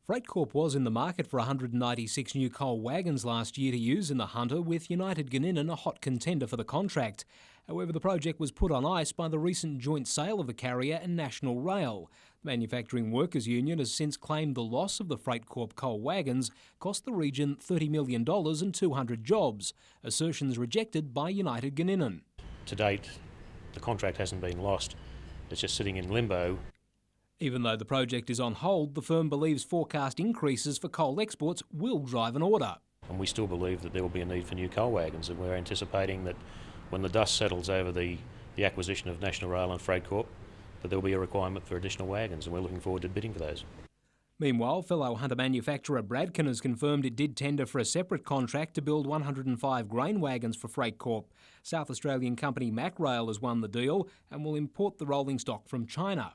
Freight Corp was in the market for 196 new coal wagons last year to use in the Hunter, with United Gunninan a hot contender for the contract. However, the project was put on ice by the recent joint sale of the carrier and National Rail. The Manufacturing Workers Union has since claimed the loss of the Freight Corp coal wagons cost the region $30 million and 200 jobs, assertions rejected by United Gunninan. To date, the contract hasn't been lost. It's just sitting in limbo. Even though the project is on hold, the firm believes forecast increases for coal exports will drive an order. And we still believe that there will be a need for new coal wagons, and we're anticipating that when the dust settles over the acquisition of National Rail and Freight Corp, that there will be a requirement for additional wagons, and we're looking forward to bidding for those. Meanwhile, fellow Hunter manufacturer Bradken has confirmed it did tender for a separate contract to build 105 grain wagons for Freight Corp. South Australian company Macrail has won the deal and will import the rolling stock from China.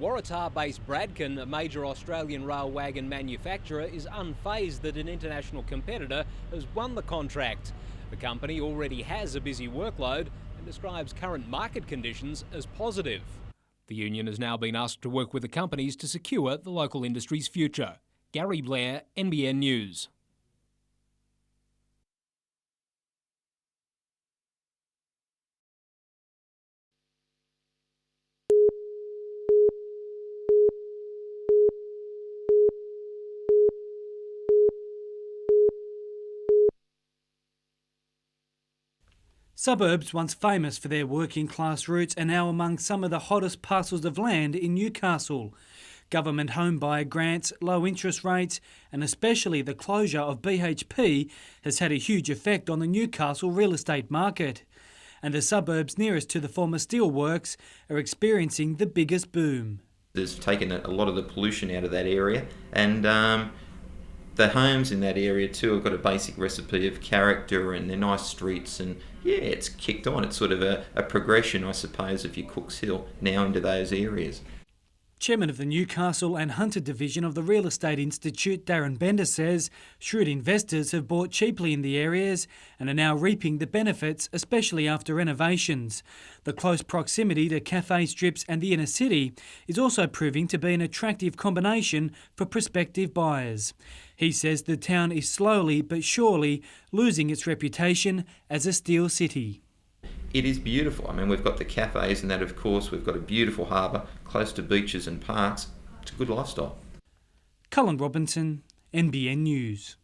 Waratah-based Bradken, a major Australian rail wagon manufacturer, is unfazed that an international competitor has won the contract. The company already has a busy workload and describes current market conditions as positive. The union has now been asked to work with the companies to secure the local industry's future. Gary Blair, NBN News. Suburbs, once famous for their working-class roots, are now among some of the hottest parcels of land in Newcastle. Government home buyer grants, low interest rates and especially the closure of BHP has had a huge effect on the Newcastle real estate market. And the suburbs nearest to the former steelworks are experiencing the biggest boom. There's taken a lot of the pollution out of that area, and the homes in that area too have got a basic recipe of character, and they're nice streets, and yeah, it's kicked on. It's sort of a progression, I suppose, of your Cooks Hill now into those areas. Chairman of the Newcastle and Hunter Division of the Real Estate Institute, Darren Bender, says shrewd investors have bought cheaply in the areas and are now reaping the benefits, especially after renovations. The close proximity to cafe strips and the inner city is also proving to be an attractive combination for prospective buyers. He says the town is slowly but surely losing its reputation as a steel city. It is beautiful. I mean, we've got the cafes and that, of course. We've got a beautiful harbour, close to beaches and parks. It's a good lifestyle. Colin Robinson, NBN News.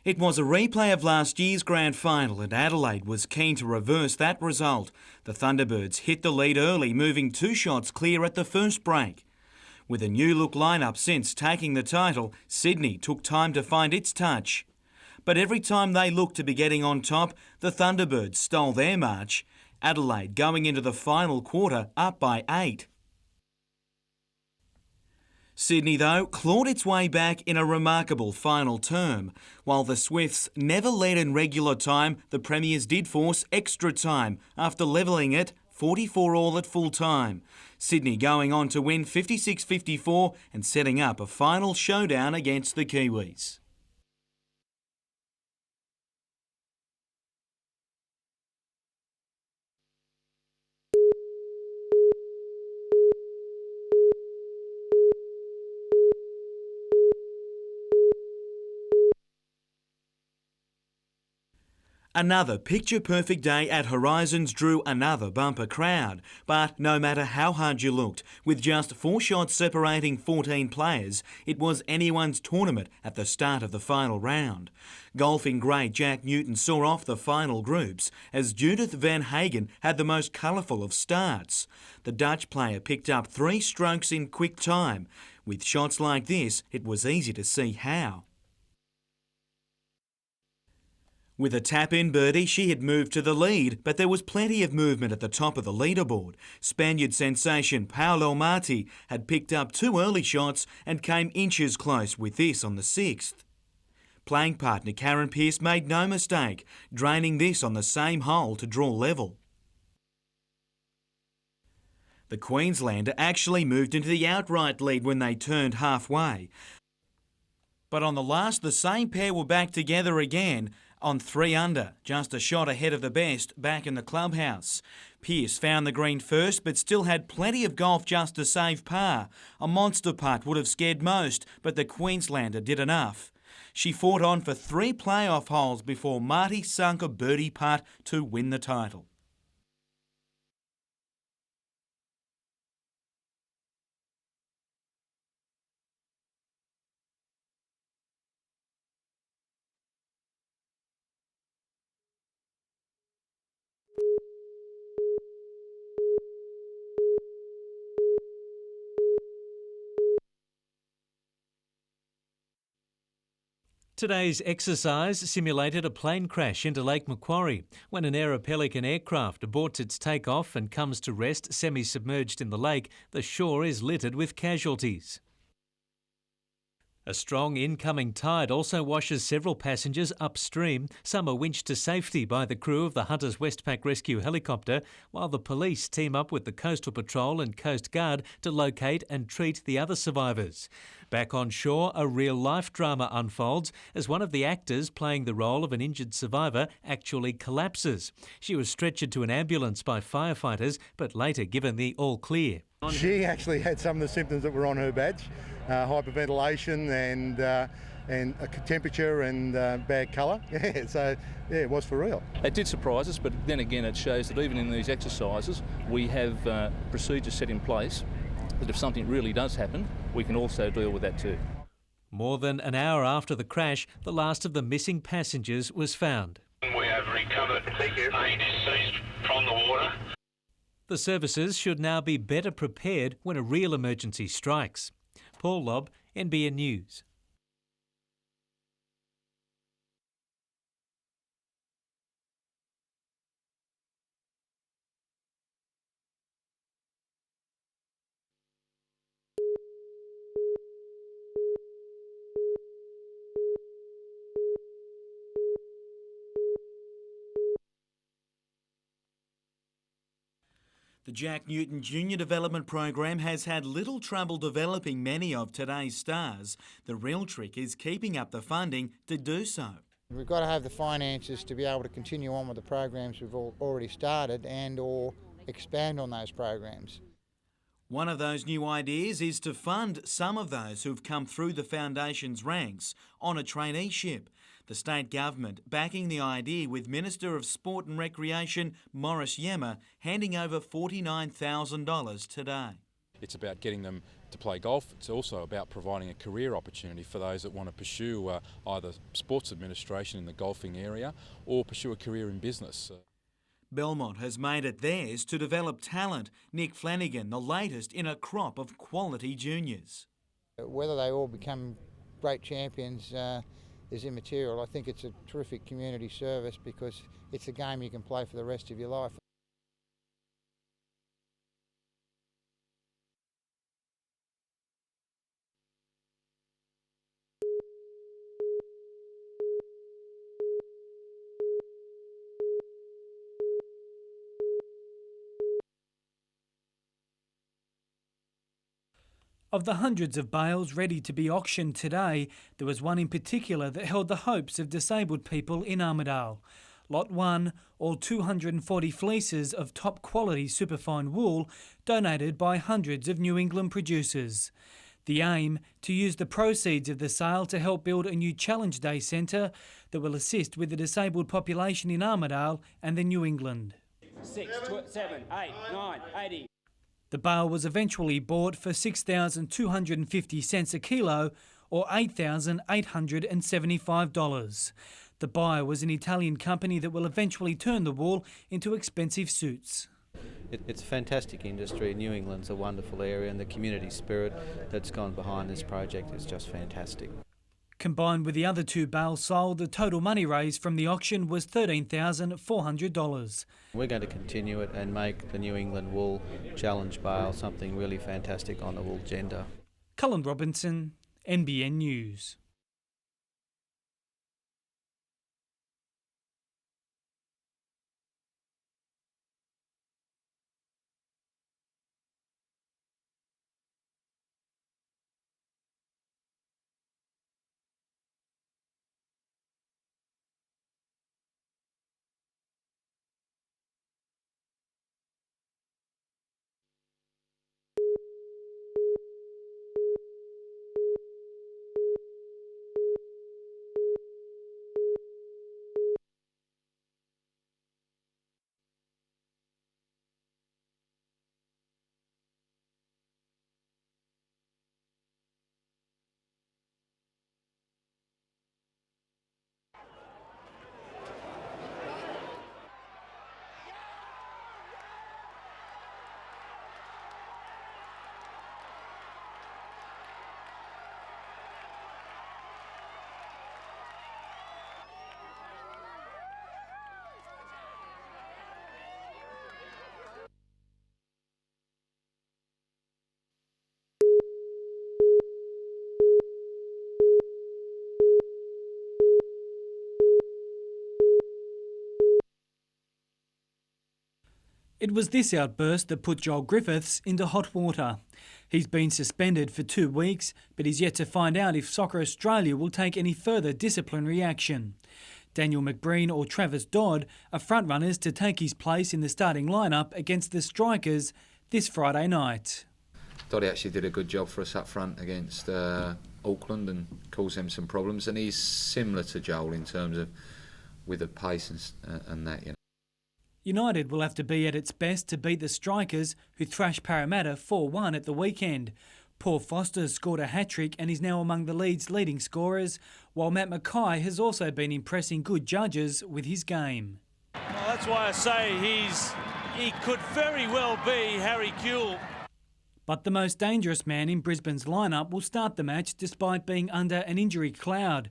It was a replay of last year's grand final, and Adelaide was keen to reverse that result. The Thunderbirds hit the lead early, moving 2 shots clear at the first break. With a new look lineup since taking the title, Sydney took time to find its touch. But every time they looked to be getting on top, the Thunderbirds stole their march. Adelaide going into the final quarter up by 8. Sydney, though, clawed its way back in a remarkable final term. While the Swifts never led in regular time, the Premiers did force extra time after levelling it 44-all at full time. Sydney going on to win 56-54 and setting up a final showdown against the Kiwis. Another picture-perfect day at Horizons drew another bumper crowd, but no matter how hard you looked, with just 4 shots separating 14 players, it was anyone's tournament at the start of the final round. Golfing great Jack Newton saw off the final groups as Judith Van Hagen had the most colourful of starts. The Dutch player picked up 3 strokes in quick time. With shots like this, it was easy to see how. With a tap-in birdie, she had moved to the lead, but there was plenty of movement at the top of the leaderboard. Spaniard sensation Paolo Marti had picked up 2 early shots and came inches close with this on the 6th. Playing partner Karen Pearce made no mistake, draining this on the same hole to draw level. The Queenslander actually moved into the outright lead when they turned halfway. But on the last, the same pair were back together again on 3 under, just a shot ahead of the best back in the clubhouse. Pearce found the green first, but still had plenty of golf just to save par. A monster putt would have scared most, but the Queenslander did enough. She fought on for 3 playoff holes before Marty sunk a birdie putt to win the title. Today's exercise simulated a plane crash into Lake Macquarie. When an Air Pelican aircraft aborts its takeoff and comes to rest semi-submerged in the lake, the shore is littered with casualties. A strong incoming tide also washes several passengers upstream. Some are winched to safety by the crew of the Hunter's Westpac rescue helicopter, while the police team up with the Coastal Patrol and Coast Guard to locate and treat the other survivors. Back on shore, a real-life drama unfolds as one of the actors playing the role of an injured survivor actually collapses. She was stretchered to an ambulance by firefighters, but later given the all-clear. She actually had some of the symptoms that were on her badge, hyperventilation and a temperature and bad colour. It was for real. It did surprise us, but then again it shows that even in these exercises we have procedures set in place that if something really does happen, we can also deal with that too. More than an hour after the crash, the last of the missing passengers was found. We have recovered a deceased from the water. The services should now be better prepared when a real emergency strikes. Paul Lobb, NBN News. The Jack Newton Junior Development Program has had little trouble developing many of today's stars. The real trick is keeping up the funding to do so. We've got to have the finances to be able to continue on with the programs we've already started and or expand on those programs. One of those new ideas is to fund some of those who've come through the Foundation's ranks on a traineeship. The state government backing the idea with Minister of Sport and Recreation Maurice Yemmer handing over $49,000 today. It's about getting them to play golf. It's also about providing a career opportunity for those that want to pursue either sports administration in the golfing area or pursue a career in business. Belmont has made it theirs to develop talent. Nick Flanagan, the latest in a crop of quality juniors. Whether they all become great champions is immaterial. I think it's a terrific community service because it's a game you can play for the rest of your life. Of the hundreds of bales ready to be auctioned today, there was one in particular that held the hopes of disabled people in Armidale. Lot 1, all 240 fleeces of top quality superfine wool donated by hundreds of New England producers. The aim, to use the proceeds of the sale to help build a new Challenge Day centre that will assist with the disabled population in Armidale and the New England. 6, 7, 8, 9, 80. The bale was eventually bought for 6,250 cents a kilo, or $8,875. The buyer was an Italian company that will eventually turn the wool into expensive suits. It's a fantastic industry. New England's a wonderful area, and the community spirit that's gone behind this project is just fantastic. Combined with the other two bales sold, the total money raised from the auction was $13,400. We're going to continue it and make the New England Wool Challenge bale something really fantastic on the wool gender. Cullen Robinson, NBN News. It was this outburst that put Joel Griffiths into hot water. He's been suspended for 2 weeks, but he's yet to find out if Soccer Australia will take any further disciplinary action. Daniel McBreen or Travis Dodd are frontrunners to take his place in the starting lineup against the Strikers this Friday night. Doddy actually did a good job for us up front against Auckland and caused them some problems, and he's similar to Joel in terms of with the pace and that, you know. United will have to be at its best to beat the Strikers, who thrashed Parramatta 4-1 at the weekend. Paul Foster scored a hat-trick and is now among the league's leading scorers, while Matt Mackay has also been impressing good judges with his game. Well, that's why I say he could very well be Harry Kewell. But the most dangerous man in Brisbane's lineup will start the match despite being under an injury cloud.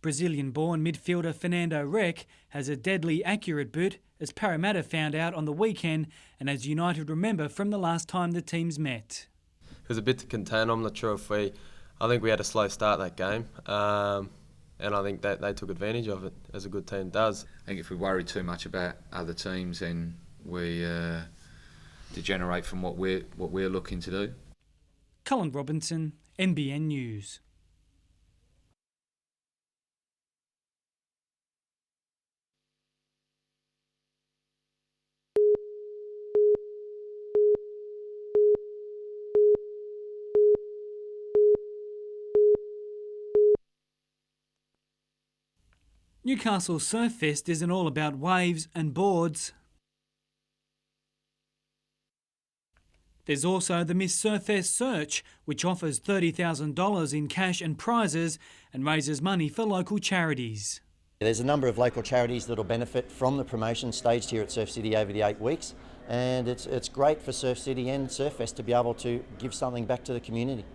Brazilian-born midfielder Fernando Rec has a deadly accurate boot, as Parramatta found out on the weekend and as United remember from the last time the teams met. It was a bit to contain. I'm not sure if I think we had a slow start that game, and I think that they took advantage of it, as a good team does. I think if we worry too much about other teams, then we degenerate from what we're looking to do. Cullen Robinson, NBN News. Newcastle Surf Fest isn't all about waves and boards. There's also the Miss Surf Fest Search, which offers $30,000 in cash and prizes and raises money for local charities. There's a number of local charities that will benefit from the promotion staged here at Surf City over the 8 weeks, and it's great for Surf City and Surf Fest to be able to give something back to the community.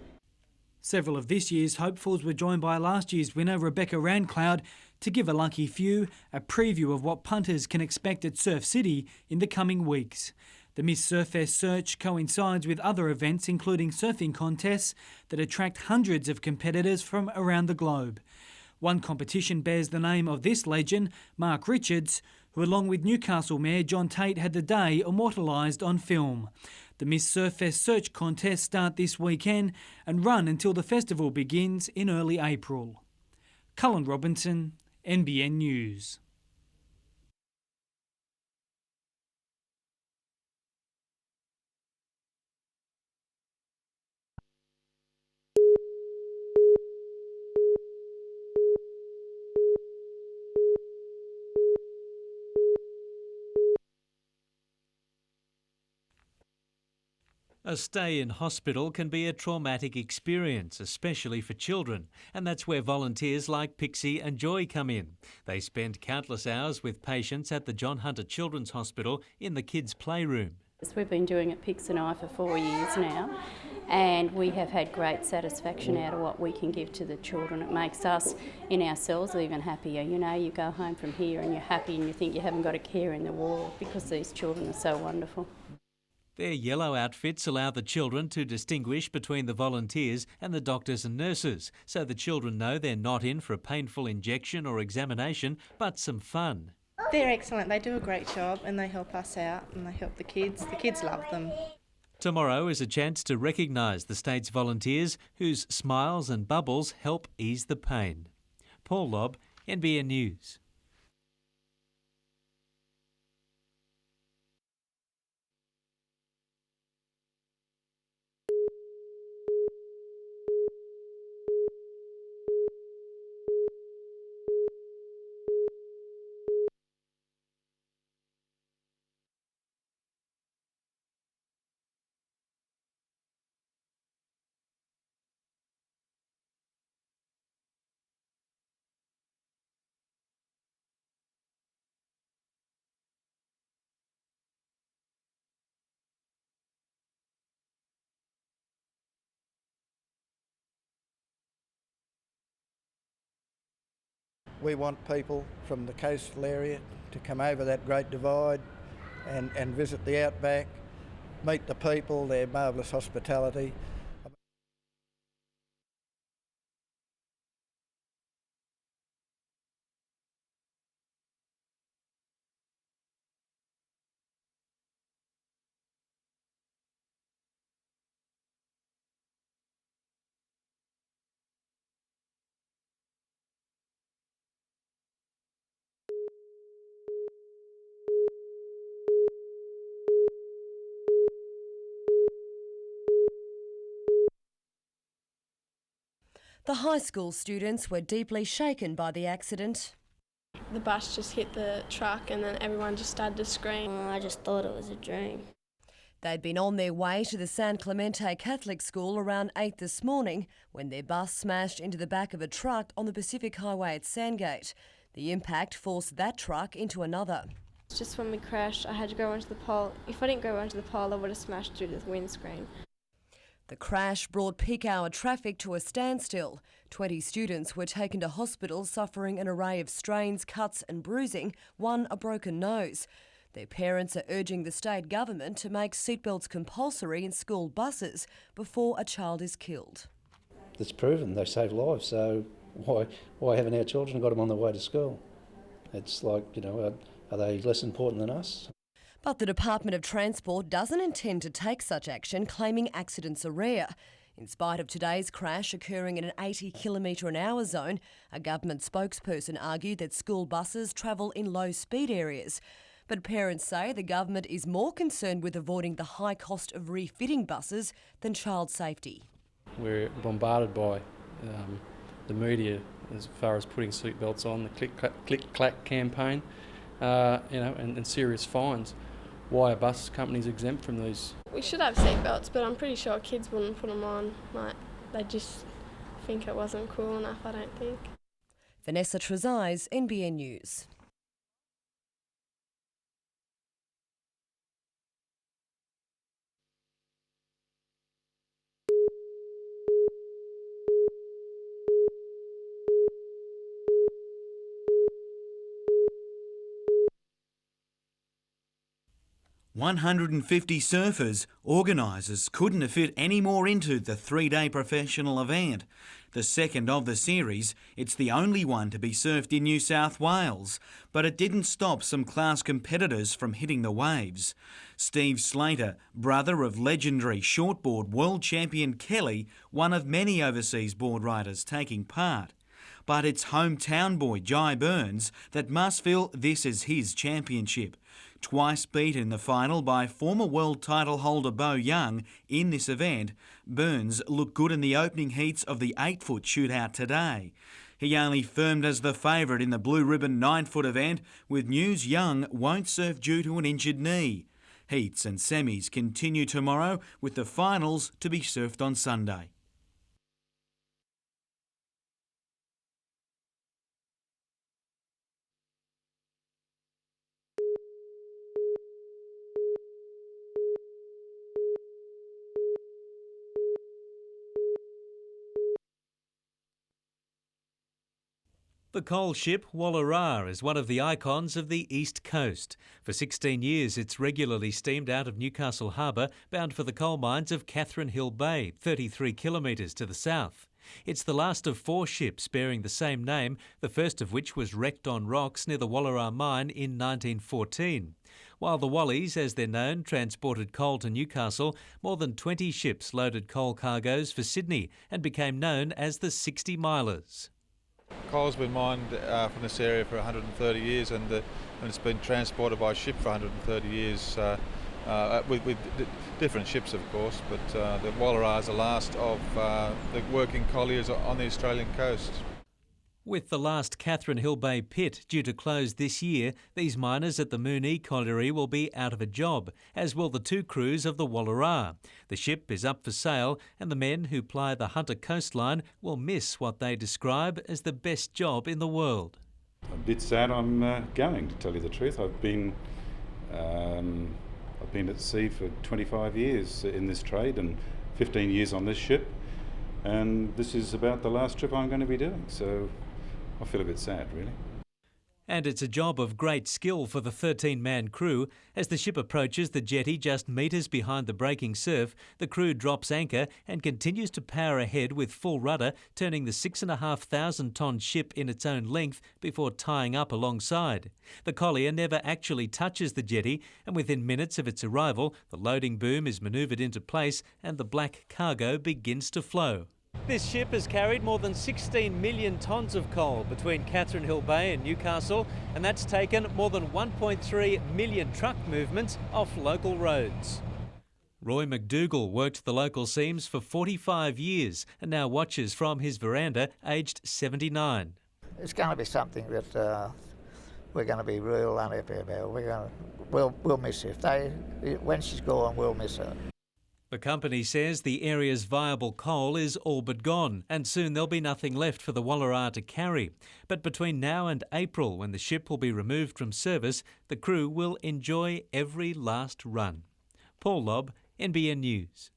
Several of this year's hopefuls were joined by last year's winner Rebecca Rancloud to give a lucky few a preview of what punters can expect at Surf City in the coming weeks. The Miss Surf Fest Search coincides with other events including surfing contests that attract hundreds of competitors from around the globe. One competition bears the name of this legend, Mark Richards, who along with Newcastle Mayor John Tate had the day immortalised on film. The Miss Surf Fest Search contests start this weekend and run until the festival begins in early April. Cullen Robinson, NBN News. A stay in hospital can be a traumatic experience, especially for children, and that's where volunteers like Pixie and Joy come in. They spend countless hours with patients at the John Hunter Children's Hospital in the kids' playroom. We've been doing it, Pix and I, for 4 years now, and we have had great satisfaction out of what we can give to the children. It makes us in ourselves even happier. You know, you go home from here and you're happy and you think you haven't got a care in the world because these children are so wonderful. Their yellow outfits allow the children to distinguish between the volunteers and the doctors and nurses, so the children know they're not in for a painful injection or examination, but some fun. They're excellent. They do a great job and they help us out and they help the kids. The kids love them. Tomorrow is a chance to recognise the state's volunteers whose smiles and bubbles help ease the pain. Paul Lobb, NBN News. We want people from the coastal area to come over that Great Divide and visit the outback, meet the people, their marvellous hospitality. The high school students were deeply shaken by the accident. The bus just hit the truck and then everyone just started to scream. I just thought it was a dream. They'd been on their way to the San Clemente Catholic School around 8 this morning when their bus smashed into the back of a truck on the Pacific Highway at Sandgate. The impact forced that truck into another. Just when we crashed, I had to go onto the pole. If I didn't go onto the pole, I would have smashed through the windscreen. The crash brought peak hour traffic to a standstill. 20 students were taken to hospital suffering an array of strains, cuts and bruising, one a broken nose. Their parents are urging the state government to make seatbelts compulsory in school buses before a child is killed. It's proven they save lives, so why haven't our children got them on the way to school? It's like, are they less important than us? But the Department of Transport doesn't intend to take such action, claiming accidents are rare. In spite of today's crash occurring in an 80km/h zone, a government spokesperson argued that school buses travel in low-speed areas. But parents say the government is more concerned with avoiding the high cost of refitting buses than child safety. We're bombarded by the media as far as putting seatbelts on, the click-clack campaign, and serious fines. Why are bus companies exempt from these? We should have seatbelts, but I'm pretty sure kids wouldn't put them on. They just think it wasn't cool enough, I don't think. Vanessa Trezise, NBN News. "150 surfers, organisers couldn't have fit any more into the three-day professional event. The second of the series, it's the only one to be surfed in New South Wales, but it didn't stop some class competitors from hitting the waves. Steve Slater, brother of legendary shortboard world champion Kelly, one of many overseas board riders taking part. But it's hometown boy Jai Burns that must feel this is his championship. Twice beaten in the final by former world title holder Bo Young in this event, Burns looked good in the opening heats of the 8-foot shootout today. He only firmed as the favourite in the blue ribbon 9-foot event, with news Young won't surf due to an injured knee. Heats and semis continue tomorrow, with the finals to be surfed on Sunday. The coal ship Wallara is one of the icons of the East Coast. For 16 years, it's regularly steamed out of Newcastle Harbour, bound for the coal mines of Catherine Hill Bay, 33 kilometres to the south. It's the last of 4 ships bearing the same name, the first of which was wrecked on rocks near the Wallara mine in 1914. While the Wallies, as they're known, transported coal to Newcastle, more than 20 ships loaded coal cargoes for Sydney and became known as the 60-milers. Coal's been mined from this area for 130 years and it's been transported by ship for 130 years with different ships, of course, but the Wallara is the last of the working colliers on the Australian coast. With the last Catherine Hill Bay pit due to close this year, these miners at the Moonee Colliery will be out of a job, as will the 2 crews of the Wallara. The ship is up for sale, and the men who ply the Hunter coastline will miss what they describe as the best job in the world. A bit sad I'm going, to tell you the truth. I've been at sea for 25 years in this trade and 15 years on this ship, and this is about the last trip I'm going to be doing, so I feel a bit sad, really. And it's a job of great skill for the 13-man crew. As the ship approaches the jetty just metres behind the breaking surf, the crew drops anchor and continues to power ahead with full rudder, turning the 6,500-tonne ship in its own length before tying up alongside. The collier never actually touches the jetty, and within minutes of its arrival, the loading boom is manoeuvred into place and the black cargo begins to flow. This ship has carried more than 16 million tonnes of coal between Catherine Hill Bay and Newcastle, and that's taken more than 1.3 million truck movements off local roads. Roy McDougall worked the local seams for 45 years and now watches from his veranda, aged 79. It's going to be something that we're going to be real unhappy about. We'll miss her. When she's gone, we'll miss her. The company says the area's viable coal is all but gone, and soon there'll be nothing left for the Wallara to carry. But between now and April, when the ship will be removed from service, the crew will enjoy every last run. Paul Lobb, NBN News.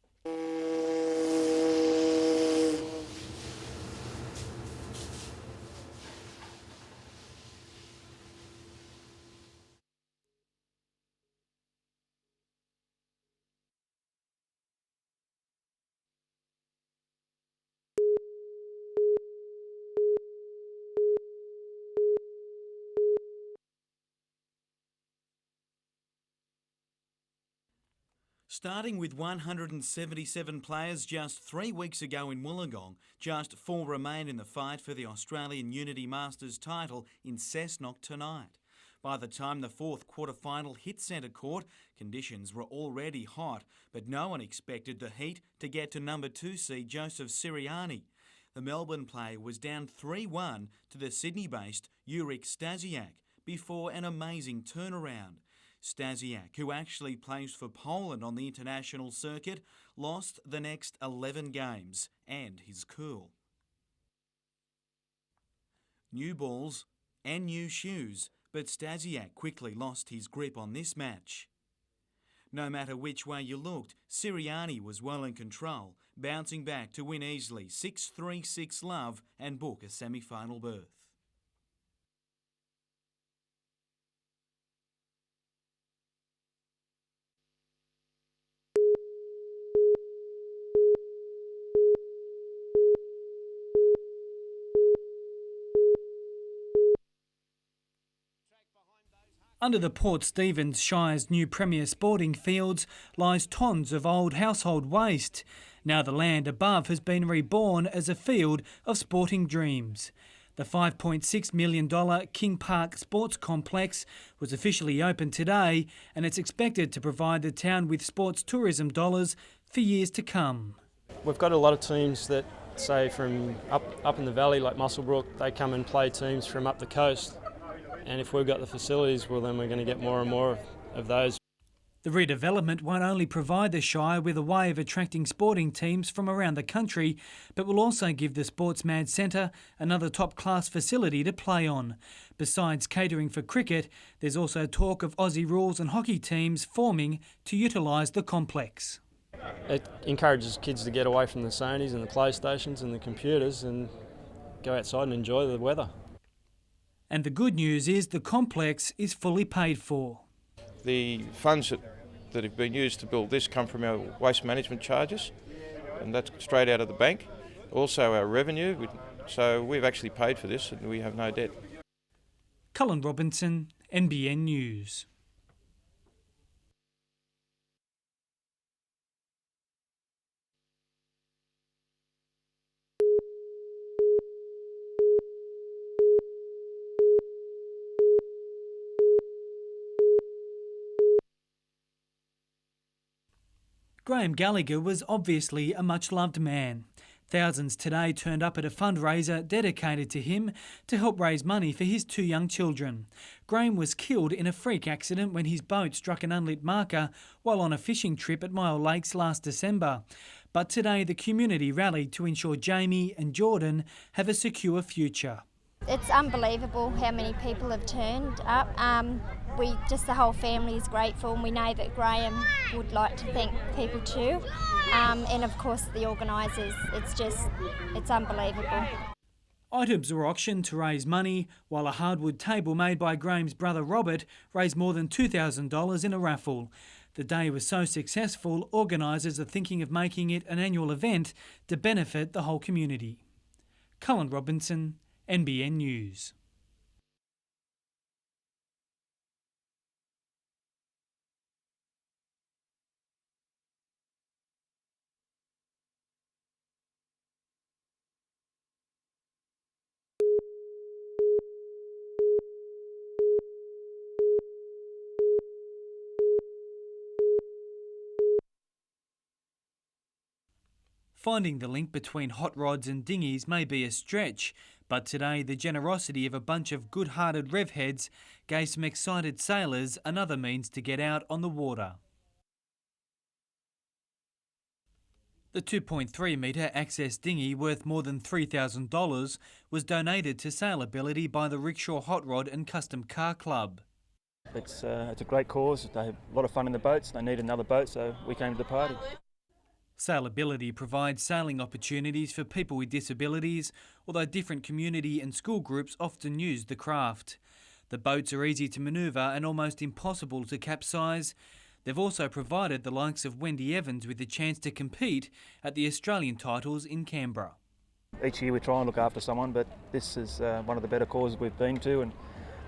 Starting with 177 players just 3 weeks ago in Wollongong, just 4 remain in the fight for the Australian Unity Masters title in Cessnock tonight. By the time the 4th quarter-final hit centre court, conditions were already hot, but no one expected the heat to get to number 2 seed Joseph Siriani. The Melbourne player was down 3-1 to the Sydney-based Jurek Stasiak before an amazing turnaround. Stasiak, who actually plays for Poland on the international circuit, lost the next 11 games and his cool. New balls and new shoes, but Stasiak quickly lost his grip on this match. No matter which way you looked, Siriani was well in control, bouncing back to win easily 6-3, 6-love and book a semi-final berth. Under the Port Stephens Shire's new premier sporting fields lies tons of old household waste. Now the land above has been reborn as a field of sporting dreams. The $5.6 million King Park Sports Complex was officially opened today, and it's expected to provide the town with sports tourism dollars for years to come. We've got a lot of teams that, say, from up in the valley, like Muswellbrook, they come and play teams from up the coast. And if we've got the facilities, well, then we're going to get more and more of those. The redevelopment won't only provide the Shire with a way of attracting sporting teams from around the country, but will also give the Sportsmad Centre another top-class facility to play on. Besides catering for cricket, there's also talk of Aussie rules and hockey teams forming to utilise the complex. It encourages kids to get away from the Sonys and the PlayStations and the computers and go outside and enjoy the weather. And the good news is the complex is fully paid for. The funds that have been used to build this come from our waste management charges, and that's straight out of the bank. Also our revenue, so we've actually paid for this and we have no debt. Cullen Robinson, NBN News. Graham Gallagher was obviously a much-loved man. Thousands today turned up at a fundraiser dedicated to him to help raise money for his 2 young children. Graham was killed in a freak accident when his boat struck an unlit marker while on a fishing trip at Mile Lakes last December. But today the community rallied to ensure Jamie and Jordan have a secure future. It's unbelievable how many people have turned up. The whole family is grateful, and we know that Graham would like to thank people too. And of course the organisers, it's unbelievable. Items were auctioned to raise money, while a hardwood table made by Graham's brother Robert raised more than $2,000 in a raffle. The day was so successful, organisers are thinking of making it an annual event to benefit the whole community. Cullen Robinson, NBN News. Finding the link between hot rods and dinghies may be a stretch, but today the generosity of a bunch of good-hearted revheads gave some excited sailors another means to get out on the water. The 2.3-metre access dinghy worth more than $3,000 was donated to Sailability by the Rickshaw Hot Rod and Custom Car Club. It's a great cause. They have a lot of fun in the boats. They need another boat, so we came to the party. Sailability provides sailing opportunities for people with disabilities, although different community and school groups often use the craft. The boats are easy to manoeuvre and almost impossible to capsize. They've also provided the likes of Wendy Evans with the chance to compete at the Australian titles in Canberra. Each year we try and look after someone, but this is one of the better causes we've been to, and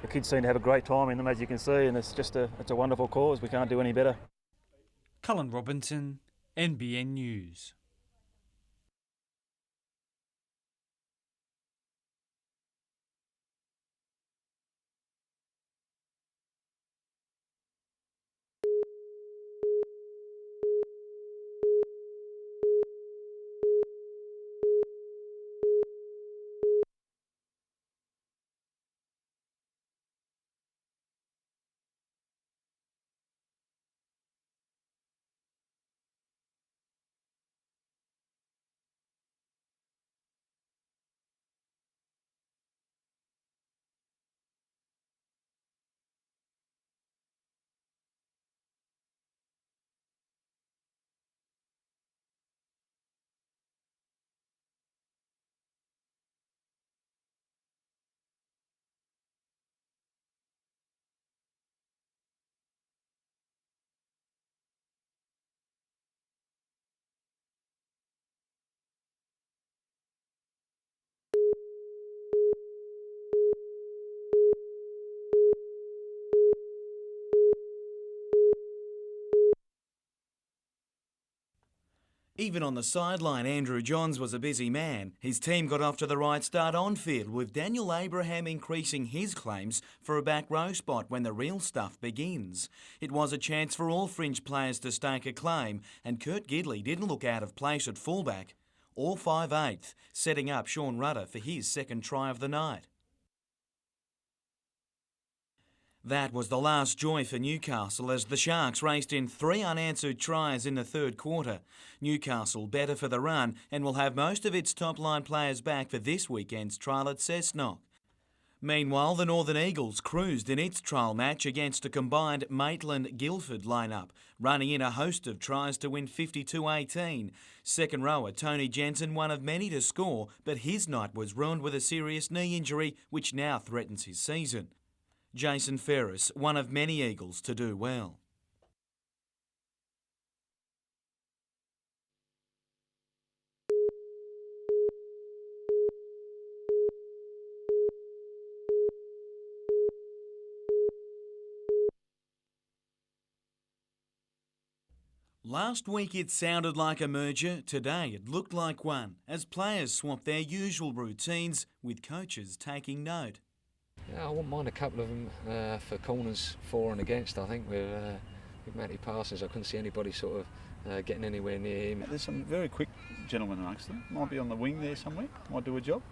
the kids seem to have a great time in them, as you can see, and it's a wonderful cause. We can't do any better. Cullen Robinson, NBN News. Even on the sideline, Andrew Johns was a busy man. His team got off to the right start on field, with Daniel Abraham increasing his claims for a back row spot when the real stuff begins. It was a chance for all fringe players to stake a claim, and Kurt Gidley didn't look out of place at fullback or 5/8, setting up Sean Rudder for his second try of the night. That was the last joy for Newcastle as the Sharks raced in 3 unanswered tries in the third quarter. Newcastle better for the run and will have most of its top-line players back for this weekend's trial at Cessnock. Meanwhile, the Northern Eagles cruised in its trial match against a combined Maitland-Guildford lineup, running in a host of tries to win 52-18. Second rower Tony Jensen, one of many to score, but his night was ruined with a serious knee injury which now threatens his season. Jason Ferris, one of many Eagles to do well. Last week it sounded like a merger, today it looked like one, as players swapped their usual routines with coaches taking note. Yeah, I wouldn't mind a couple of them for corners for and against. I think with Matty Parsons, I couldn't see anybody sort of getting anywhere near him. There's some very quick gentlemen amongst them. Might be on the wing there somewhere, might do a job.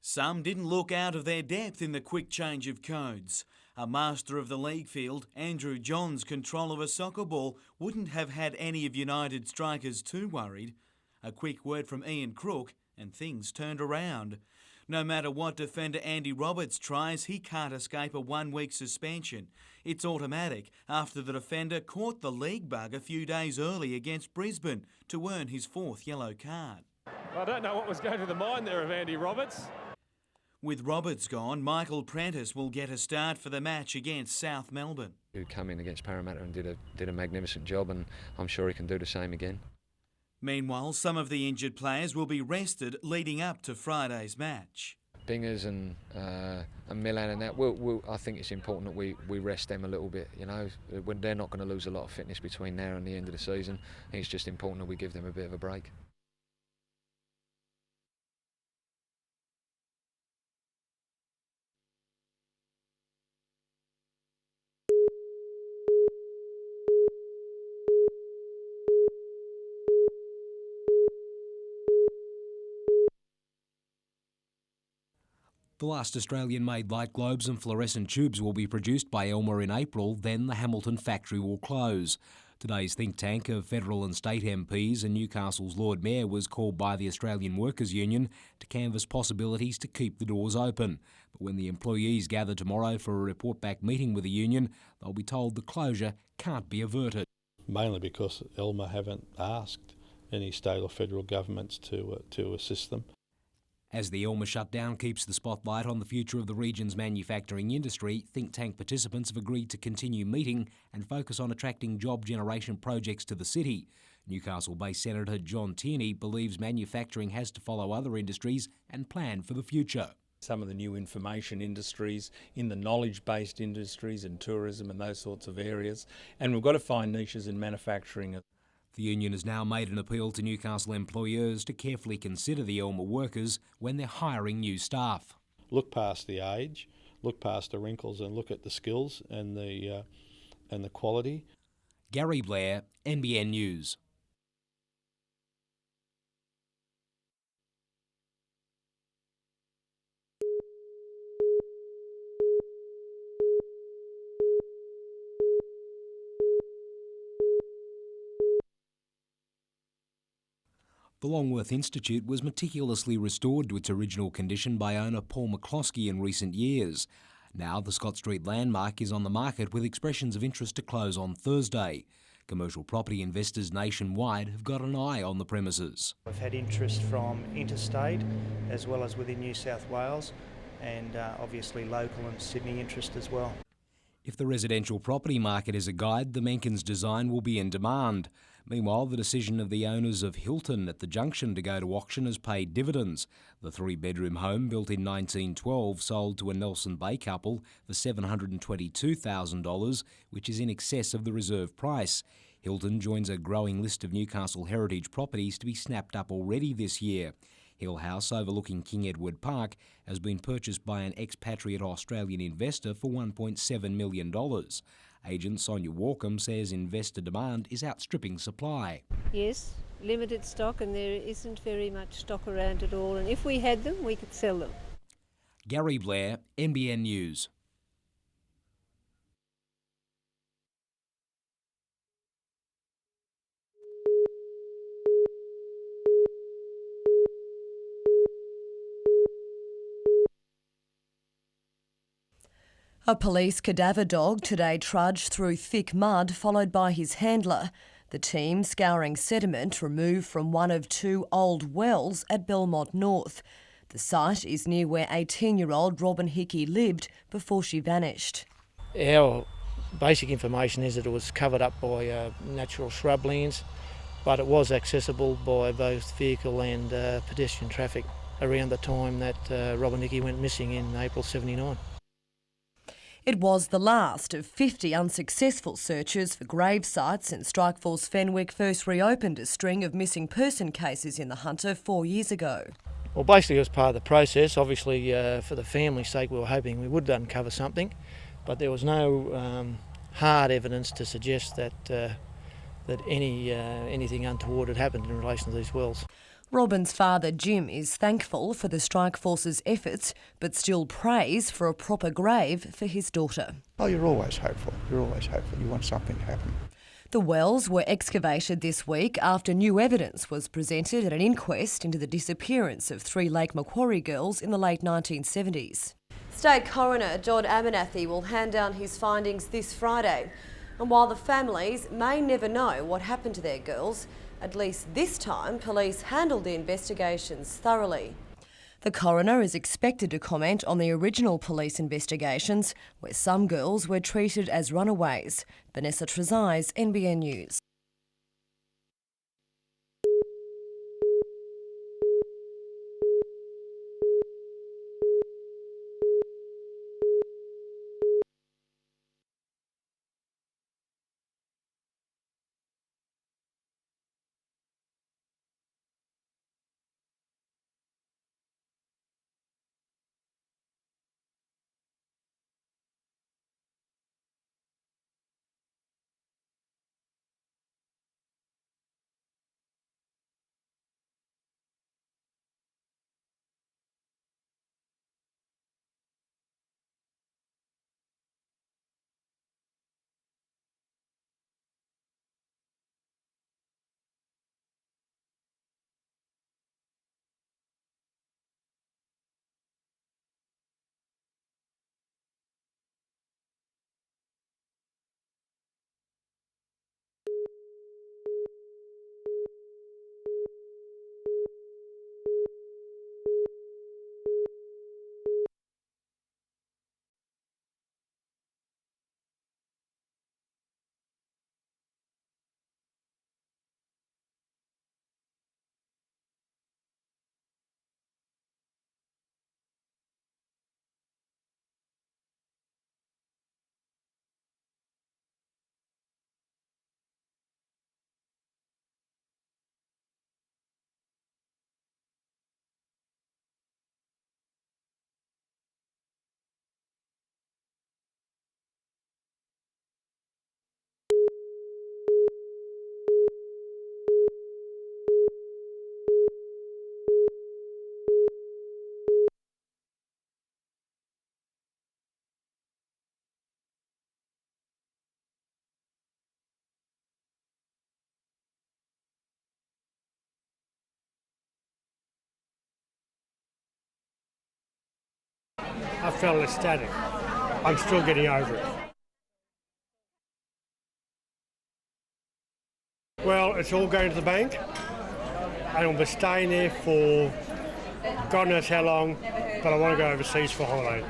Some didn't look out of their depth in the quick change of codes. A master of the league field, Andrew John's control of a soccer ball wouldn't have had any of United strikers too worried. A quick word from Ian Crook and things turned around. No matter what defender Andy Roberts tries, he can't escape a 1-week suspension. It's automatic after the defender caught the league bug a few days early against Brisbane to earn his 4th yellow card. I don't know what was going through the mind there of Andy Roberts. With Roberts gone, Michael Prentice will get a start for the match against South Melbourne. Who come in against Parramatta and did a magnificent job, and I'm sure he can do the same again. Meanwhile, some of the injured players will be rested leading up to Friday's match. Bingers and Milan and that, I think it's important that we rest them a little bit. You know, they're not going to lose a lot of fitness between now and the end of the season. I think it's just important that we give them a bit of a break. The last Australian-made light globes and fluorescent tubes will be produced by Elmer in April, then the Hamilton factory will close. Today's think tank of federal and state MPs and Newcastle's Lord Mayor was called by the Australian Workers' Union to canvass possibilities to keep the doors open. But when the employees gather tomorrow for a report-back meeting with the union, they'll be told the closure can't be averted. Mainly because Elmer haven't asked any state or federal governments to assist them. As the Elmer shutdown keeps the spotlight on the future of the region's manufacturing industry, think tank participants have agreed to continue meeting and focus on attracting job generation projects to the city. Newcastle-based Senator John Tierney believes manufacturing has to follow other industries and plan for the future. Some of the new information industries, in the knowledge-based industries and tourism and those sorts of areas. And we've got to find niches in manufacturing. The union has now made an appeal to Newcastle employers to carefully consider the Elmer workers when they're hiring new staff. Look past the age, look past the wrinkles and look at the skills and the quality. Gary Blair, NBN News. The Longworth Institute was meticulously restored to its original condition by owner Paul McCloskey in recent years. Now the Scott Street landmark is on the market with expressions of interest to close on Thursday. Commercial property investors nationwide have got an eye on the premises. We've had interest from interstate as well as within New South Wales and obviously local and Sydney interest as well. If the residential property market is a guide, the Menkins design will be in demand. Meanwhile, the decision of the owners of Hilton at the Junction to go to auction has paid dividends. The 3-bedroom home, built in 1912, sold to a Nelson Bay couple for $722,000, which is in excess of the reserve price. Hilton joins a growing list of Newcastle heritage properties to be snapped up already this year. Hill House, overlooking King Edward Park, has been purchased by an expatriate Australian investor for $1.7 million. Agent Sonia Walkham says investor demand is outstripping supply. Yes, limited stock and there isn't very much stock around at all, and if we had them, we could sell them. Gary Blair, NBN News. A police cadaver dog today trudged through thick mud, followed by his handler. The team scouring sediment removed from one of two old wells at Belmont North. The site is near where 18-year-old Robin Hickey lived before she vanished. Our basic information is that it was covered up by natural shrublands, but it was accessible by both vehicle and pedestrian traffic around the time that Robin Hickey went missing in April '79. It was the last of 50 unsuccessful searches for grave sites since Strikeforce Fenwick first reopened a string of missing person cases in the Hunter 4 years ago. Well, basically it was part of the process. Obviously, for the family's sake, we were hoping we would uncover something, but there was no hard evidence to suggest that anything untoward had happened in relation to these wells. Robin's father, Jim, is thankful for the Strikeforce's efforts, but still prays for a proper grave for his daughter. Oh, you're always hopeful. You're always hopeful. You want something to happen. The wells were excavated this week after new evidence was presented at an inquest into the disappearance of 3 Lake Macquarie girls in the late 1970s. State Coroner John Abernathy will hand down his findings this Friday. And while the families may never know what happened to their girls, at least this time police handled the investigations thoroughly. The coroner is expected to comment on the original police investigations, where some girls were treated as runaways. Vanessa Trezise, NBN News. I felt ecstatic. I'm still getting over it. Well, it's all going to the bank, and I'll be staying there for God knows how long, but I want to go overseas for holiday.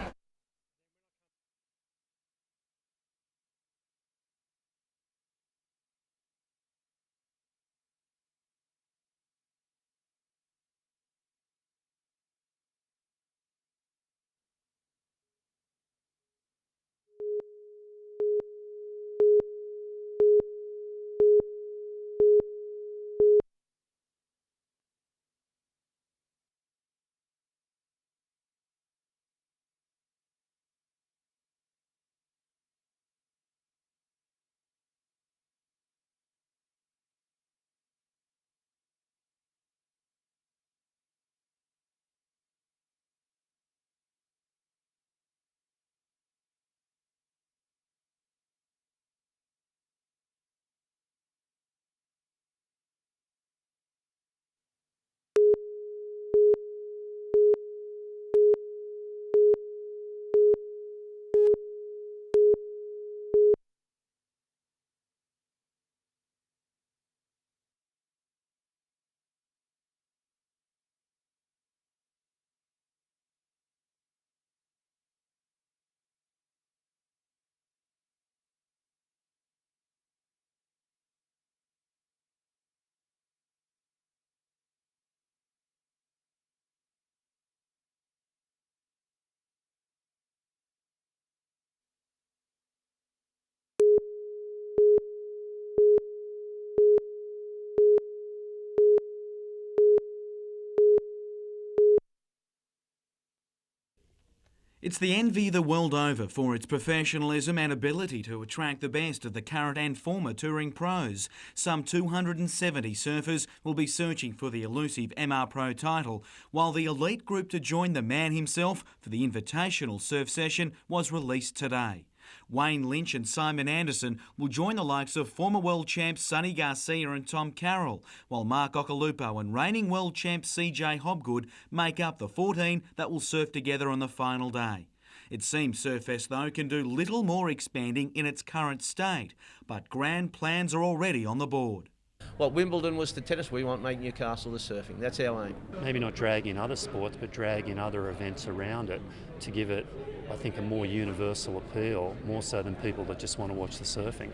It's the envy the world over for its professionalism and ability to attract the best of the current and former touring pros. Some 270 surfers will be searching for the elusive MR Pro title, while the elite group to join the man himself for the Invitational Surf Session was released today. Wayne Lynch and Simon Anderson will join the likes of former world champs Sonny Garcia and Tom Carroll, while Mark Occhilupo and reigning world champ CJ Hobgood make up the 14 that will surf together on the final day. It seems Surfest, though, can do little more expanding in its current state, but grand plans are already on the board. Well, Wimbledon was the tennis, we want to make Newcastle the surfing. That's our aim. Maybe not drag in other sports, but drag in other events around it to give it, I think, a more universal appeal, more so than people that just want to watch the surfing.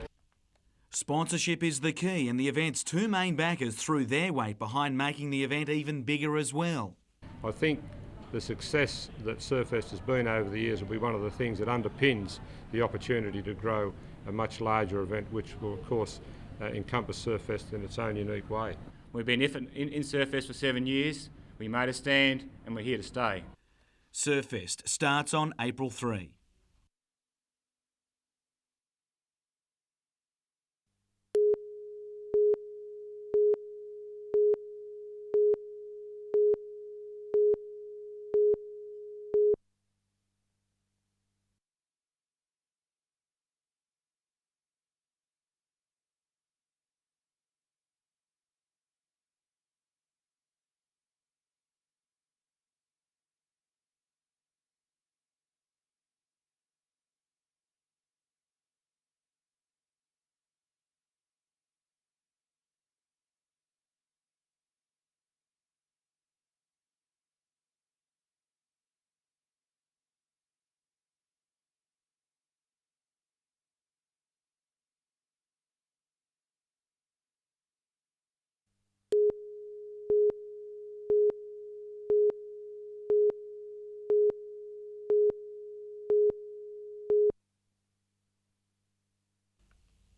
Sponsorship is the key, and the event's two main backers threw their weight behind making the event even bigger as well. I think the success that Surfest has been over the years will be one of the things that underpins the opportunity to grow a much larger event, which will, of course, encompass Surfest in its own unique way. We've been in Surfest for 7 years, we made a stand and we're here to stay. Surfest starts on April 3.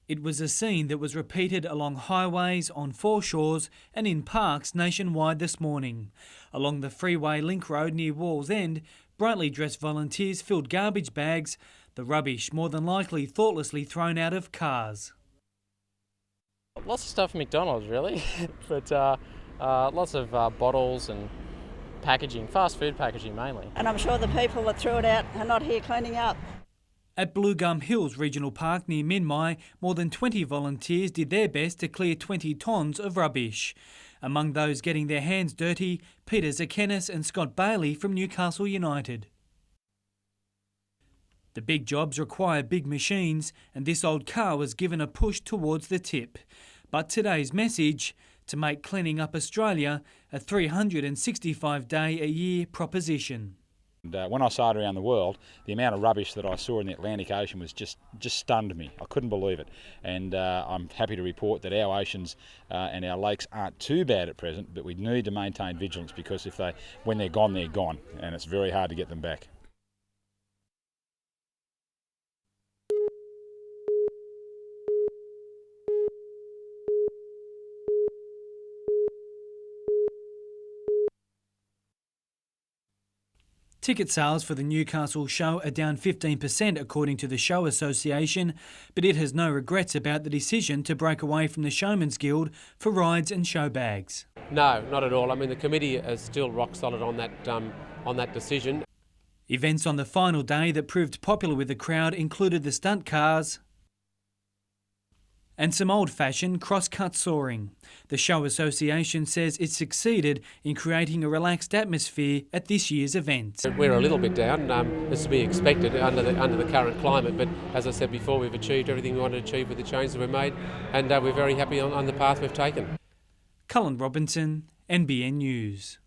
It was a scene that was repeated along highways, on foreshores and in parks nationwide this morning. Along the freeway link road near Wall's End, brightly dressed volunteers filled garbage bags, the rubbish more than likely thoughtlessly thrown out of cars. Lots of stuff from McDonald's really, but lots of bottles and packaging, fast food packaging mainly. And I'm sure the people that threw it out are not here cleaning up. At Blue Gum Hills Regional Park near Minmai, more than 20 volunteers did their best to clear 20 tonnes of rubbish. Among those getting their hands dirty, Peter Zakenis and Scott Bailey from Newcastle United. The big jobs require big machines, and this old car was given a push towards the tip. But today's message: to make cleaning up Australia a 365-day-a-year proposition. When I sailed around the world, the amount of rubbish that I saw in the Atlantic Ocean was just stunned me. I couldn't believe it. And I'm happy to report that our oceans and our lakes aren't too bad at present, but we need to maintain vigilance because when they're gone, and it's very hard to get them back. Ticket sales for the Newcastle show are down 15% according to the Show Association, but it has no regrets about the decision to break away from the Showman's Guild for rides and show bags. No, not at all. I mean, the committee is still rock solid on that decision. Events on the final day that proved popular with the crowd included the stunt cars and some old-fashioned cross-cut soaring. The Show Association says it succeeded in creating a relaxed atmosphere at this year's event. We're a little bit down, as to be expected under the current climate, but as I said before, we've achieved everything we wanted to achieve with the changes that we've made, and we're very happy on the path we've taken. Cullen Robinson, NBN News.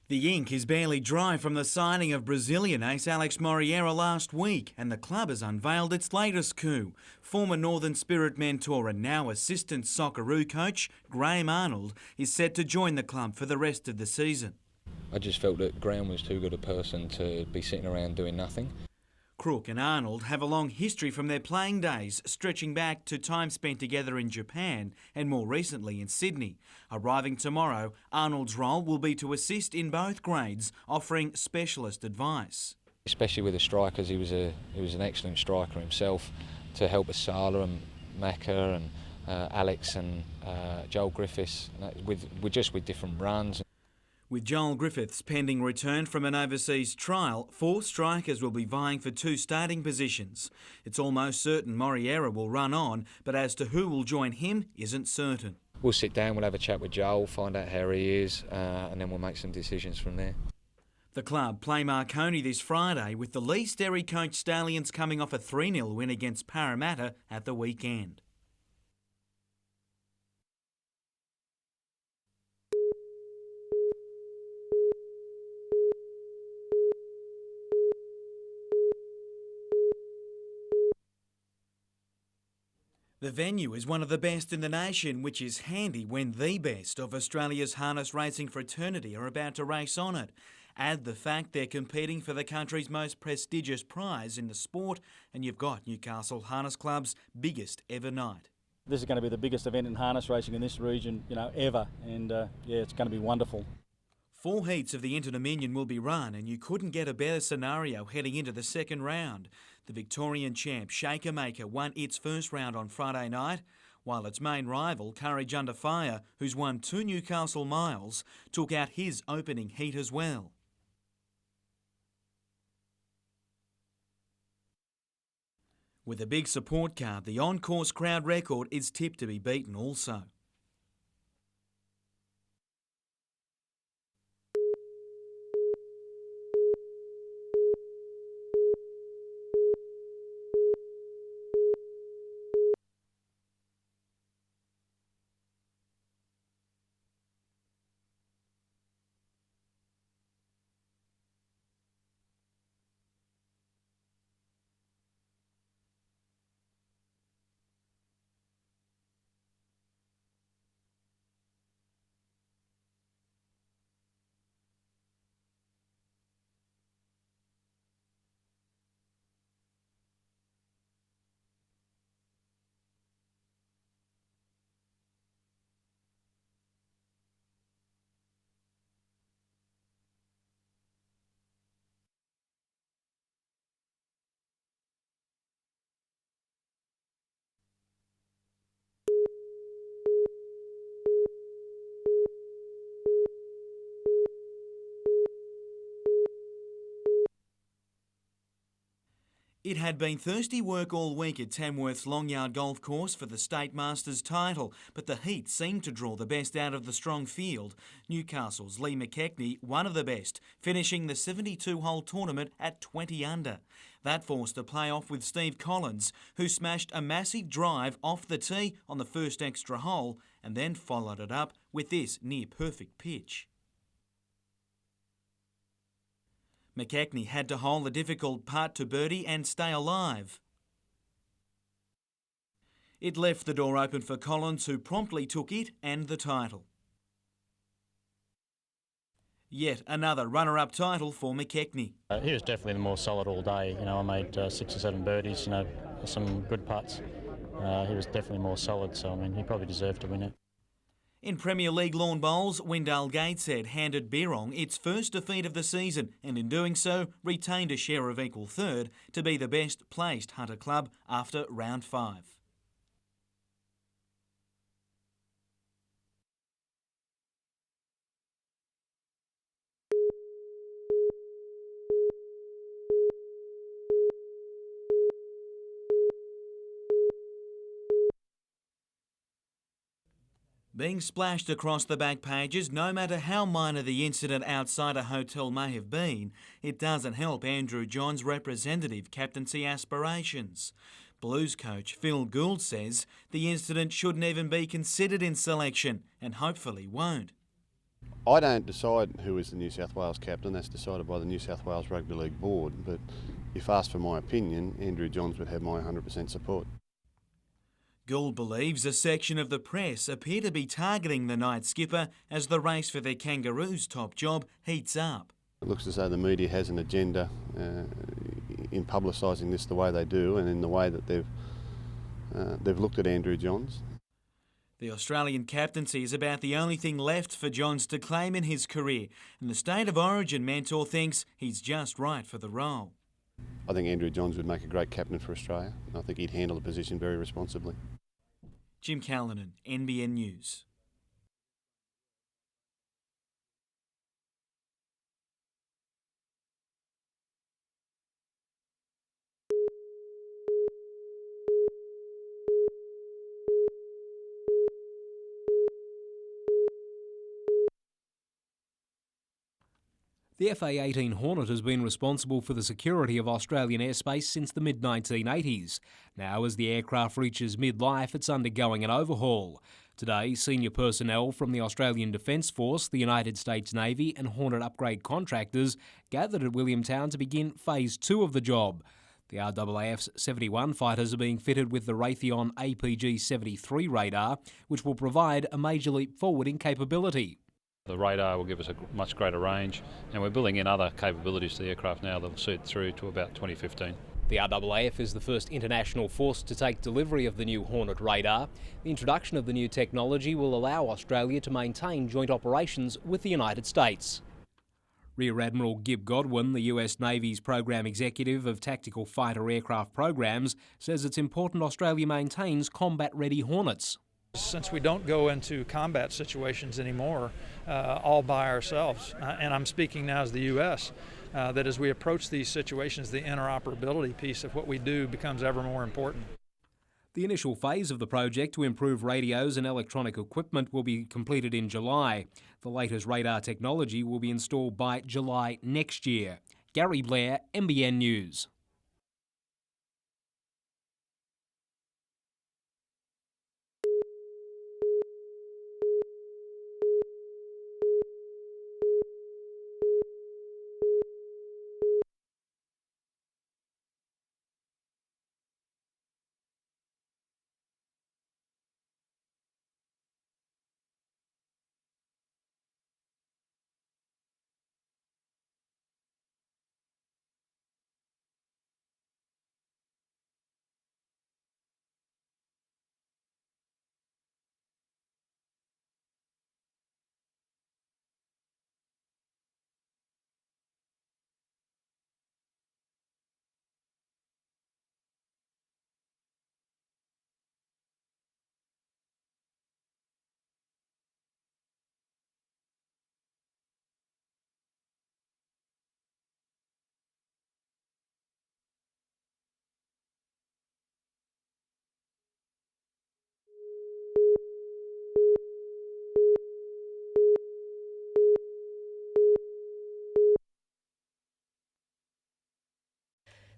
The ink is barely dry from the signing of Brazilian ace Alex Moreira last week, and the club has unveiled its latest coup. Former Northern Spirit mentor and now assistant Socceroo coach Graham Arnold is set to join the club for the rest of the season. I just felt that Graham was too good a person to be sitting around doing nothing. Crook and Arnold have a long history from their playing days, stretching back to time spent together in Japan and more recently in Sydney. Arriving tomorrow, Arnold's role will be to assist in both grades, offering specialist advice. Especially with the strikers, he was an excellent striker himself, to help us Sala and Macca and Alex and Joel Griffiths, with different runs. With Joel Griffiths pending return from an overseas trial, 4 strikers will be vying for 2 starting positions. It's almost certain Moriera will run on, but as to who will join him isn't certain. We'll sit down, we'll have a chat with Joel, find out how he is, and then we'll make some decisions from there. The club play Marconi this Friday, with the Lee Sterry-coached Stallions coming off a 3-0 win against Parramatta at the weekend. The venue is one of the best in the nation, which is handy when the best of Australia's harness racing fraternity are about to race on it. Add the fact they're competing for the country's most prestigious prize in the sport, and you've got Newcastle Harness Club's biggest ever night. This is going to be the biggest event in harness racing in this region, ever, and it's going to be wonderful. 4 heats of the Inter-Dominion will be run, and you couldn't get a better scenario heading into the second round. The Victorian champ Shaker Maker won its first round on Friday night, while its main rival, Courage Under Fire, who's won 2 Newcastle miles, took out his opening heat as well. With a big support card, the on-course crowd record is tipped to be beaten also. It had been thirsty work all week at Tamworth's Longyard Golf Course for the State Masters title, but the heat seemed to draw the best out of the strong field. Newcastle's Lee McKechnie, one of the best, finishing the 72-hole tournament at 20 under. That forced a play-off with Steve Collins, who smashed a massive drive off the tee on the first extra hole and then followed it up with this near-perfect pitch. McKechnie had to hole the difficult putt to birdie and stay alive. It left the door open for Collins, who promptly took it and the title. Yet another runner-up title for McKechnie. He was definitely the more solid all day. I made 6 or 7 birdies, some good putts. He was definitely more solid, so he probably deserved to win it. In Premier League lawn bowls, Wendell Gateshead handed Birrong its first defeat of the season and in doing so retained a share of equal third to be the best placed Hunter club after round 5. Being splashed across the back pages, no matter how minor the incident outside a hotel may have been, it doesn't help Andrew John's representative captaincy aspirations. Blues coach Phil Gould says the incident shouldn't even be considered in selection and hopefully won't. I don't decide who is the New South Wales captain, that's decided by the New South Wales Rugby League Board, but if asked for my opinion, Andrew Johns would have my 100% support. Gould believes a section of the press appear to be targeting the night skipper as the race for their Kangaroos top job heats up. It looks as though the media has an agenda in publicising this the way they do and in the way that they've looked at Andrew Johns. The Australian captaincy is about the only thing left for Johns to claim in his career, and the State of Origin mentor thinks he's just right for the role. I think Andrew Johns would make a great captain for Australia, and I think he'd handle the position very responsibly. Jim Callanan, NBN News. The FA-18 Hornet has been responsible for the security of Australian airspace since the mid-1980s. Now, as the aircraft reaches mid-life, it's undergoing an overhaul. Today, senior personnel from the Australian Defence Force, the United States Navy and Hornet upgrade contractors gathered at Williamtown to begin Phase 2 of the job. The RAAF's 71 fighters are being fitted with the Raytheon APG-73 radar, which will provide a major leap forward in capability. The radar will give us a much greater range, and we're building in other capabilities to the aircraft now that will see it through to about 2015. The RAAF is the first international force to take delivery of the new Hornet radar. The introduction of the new technology will allow Australia to maintain joint operations with the United States. Rear Admiral Gib Godwin, the US Navy's Program Executive of Tactical Fighter Aircraft Programs, says it's important Australia maintains combat-ready Hornets. Since we don't go into combat situations anymore all by ourselves, and I'm speaking now as the U.S., that as we approach these situations, the interoperability piece of what we do becomes ever more important. The initial phase of the project to improve radios and electronic equipment will be completed in July. The latest radar technology will be installed by July next year. Gary Blair, NBN News.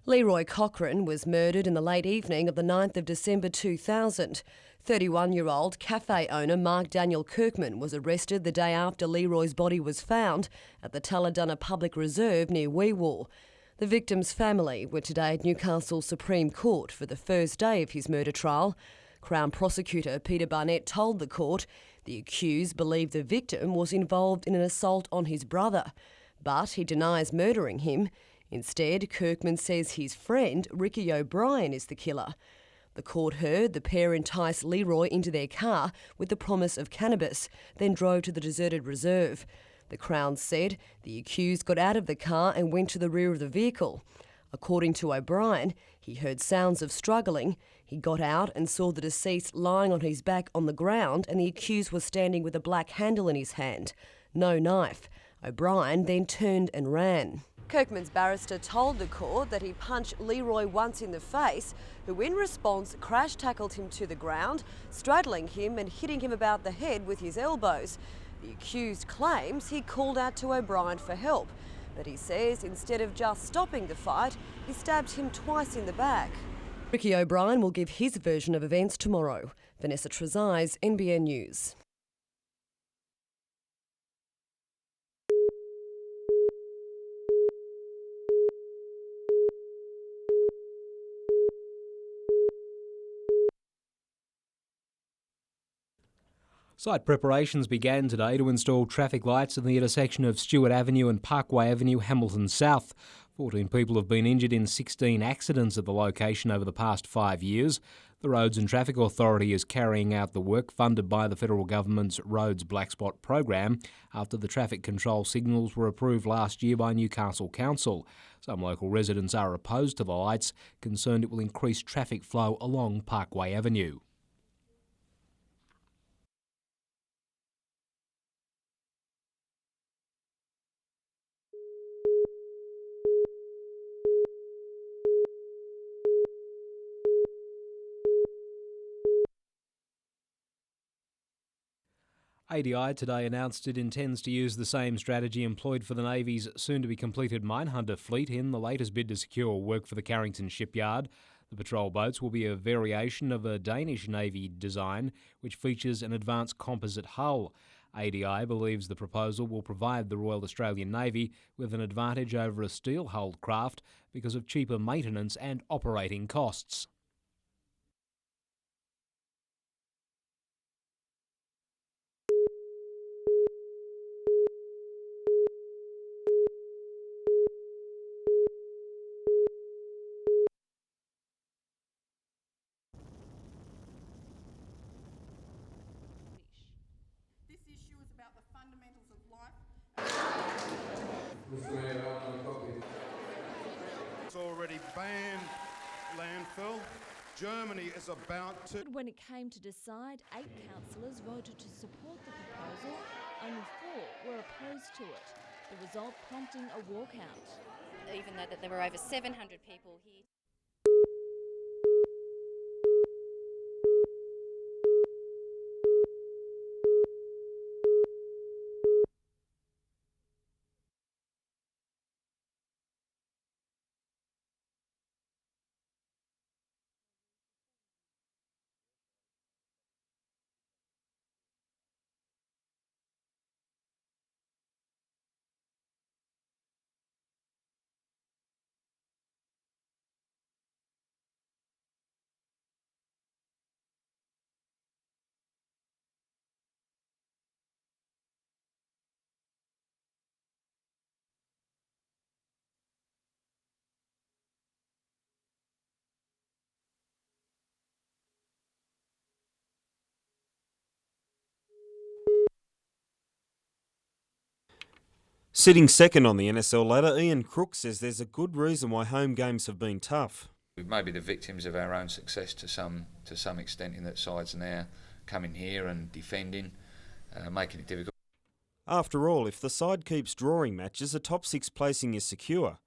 Leroy Cochrane was murdered in the late evening of the 9th of December 2000. 31-year-old cafe owner Mark Daniel Kirkman was arrested the day after Leroy's body was found at the Talladunna Public Reserve near Weewar. The victim's family were today at Newcastle Supreme Court for the first day of his murder trial. Crown Prosecutor Peter Barnett told the court the accused believed the victim was involved in an assault on his brother, but he denies murdering him. Instead, Kirkman says his friend, Ricky O'Brien, is the killer. The court heard the pair entice Leroy into their car with the promise of cannabis, then drove to the deserted reserve. The Crown said the accused got out of the car and went to the rear of the vehicle. According to O'Brien, he heard sounds of struggling. He got out and saw the deceased lying on his back on the ground, and the accused was standing with a black handle in his hand. No knife. O'Brien then turned and ran. Kirkman's barrister told the court that he punched Leroy once in the face, who in response crash-tackled him to the ground, straddling him and hitting him about the head with his elbows. The accused claims he called out to O'Brien for help, but he says instead of just stopping the fight, he stabbed him twice in the back. Ricky O'Brien will give his version of events tomorrow. Vanessa Trezise, NBN News. Site preparations began today to install traffic lights at the intersection of Stewart Avenue and Parkway Avenue, Hamilton South. 14 people have been injured in 16 accidents at the location over the past 5 years. The Roads and Traffic Authority is carrying out the work funded by the federal government's Roads Black Spot program after the traffic control signals were approved last year by Newcastle Council. Some local residents are opposed to the lights, concerned it will increase traffic flow along Parkway Avenue. ADI today announced it intends to use the same strategy employed for the Navy's soon-to-be-completed Minehunter fleet in the latest bid to secure work for the Carrington shipyard. The patrol boats will be a variation of a Danish Navy design, which features an advanced composite hull. ADI believes the proposal will provide the Royal Australian Navy with an advantage over a steel-hulled craft because of cheaper maintenance and operating costs. This issue is about the fundamentals of life. It's already banned landfill. Germany is about to... When it came to decide, 8 councillors voted to support the proposal, only 4 were opposed to it, the result prompting a walkout. Even though that there were over 700 people here. Sitting second on the NSL ladder, Ian Crook says there's a good reason why home games have been tough. We may be the victims of our own success to some extent, in that sides now coming here and defending, making it difficult. After all, if the side keeps drawing matches, a top 6 placing is secure,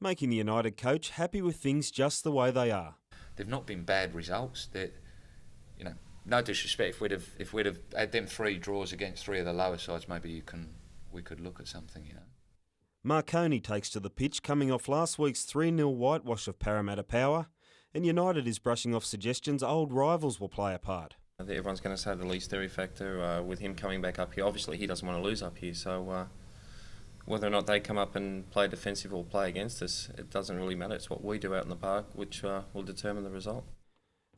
making the United coach happy with things just the way they are. They've not been bad results. No disrespect. If we'd have had them 3 draws against 3 of the lower sides, maybe we could look at something, Marconi takes to the pitch, coming off last week's 3-0 whitewash of Parramatta Power, and United is brushing off suggestions old rivals will play a part. I think everyone's going to say the least theory factor with him coming back up here. Obviously, he doesn't want to lose up here, so whether or not they come up and play defensive or play against us, it doesn't really matter. It's what we do out in the park which will determine the result.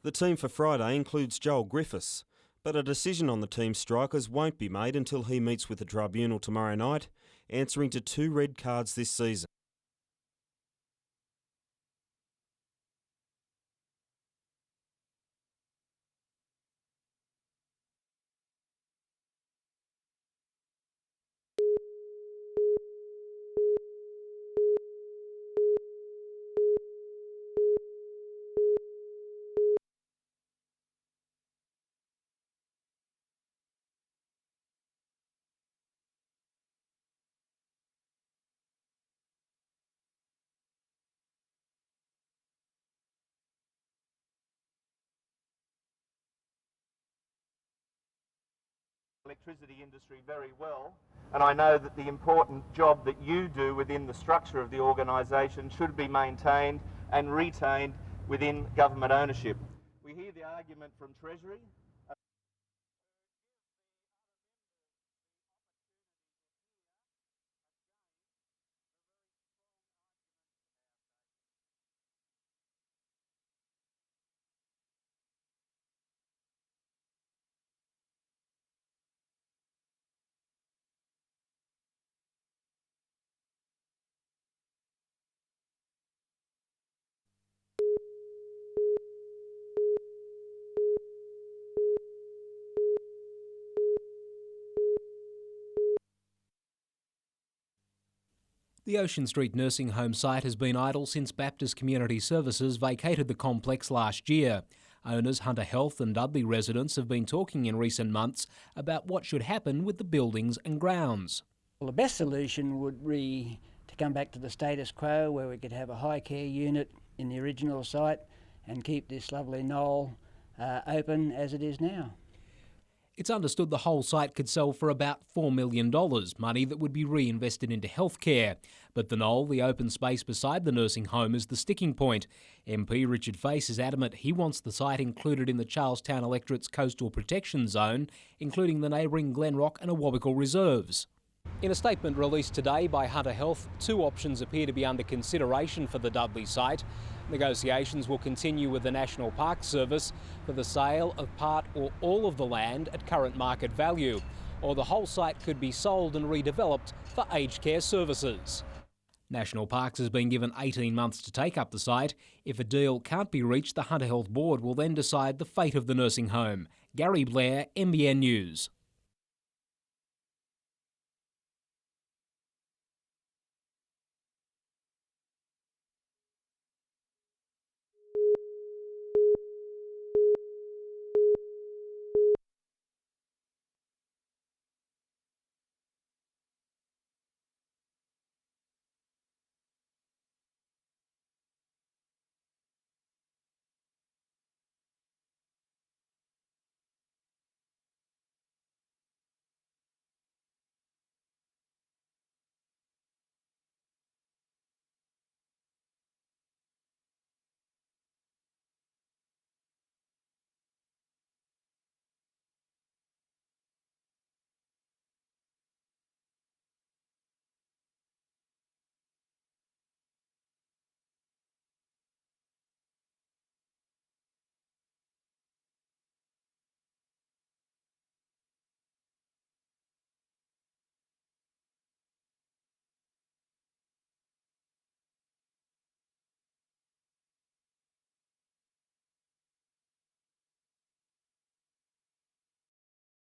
The team for Friday includes Joel Griffiths, but a decision on the team's strikers won't be made until he meets with the tribunal tomorrow night, answering to 2 red cards this season. Electricity industry very well, and I know that the important job that you do within the structure of the organisation should be maintained and retained within government ownership. We hear the argument from Treasury The Ocean Street nursing home site has been idle since Baptist Community Services vacated the complex last year. Owners Hunter Health and Dudley residents have been talking in recent months about what should happen with the buildings and grounds. Well, the best solution would be to come back to the status quo, where we could have a high care unit in the original site and keep this lovely knoll open as it is now. It's understood the whole site could sell for about $4 million, money that would be reinvested into healthcare. But the knoll, the open space beside the nursing home, is the sticking point. MP Richard Face is adamant he wants the site included in the Charlestown electorate's coastal protection zone, including the neighbouring Glenrock and Awabakal reserves. In a statement released today by Hunter Health, 2 options appear to be under consideration for the Dudley site. Negotiations will continue with the National Park Service for the sale of part or all of the land at current market value, or the whole site could be sold and redeveloped for aged care services. National Parks has been given 18 months to take up the site. If a deal can't be reached, the Hunter Health Board will then decide the fate of the nursing home. Gary Blair, NBN News.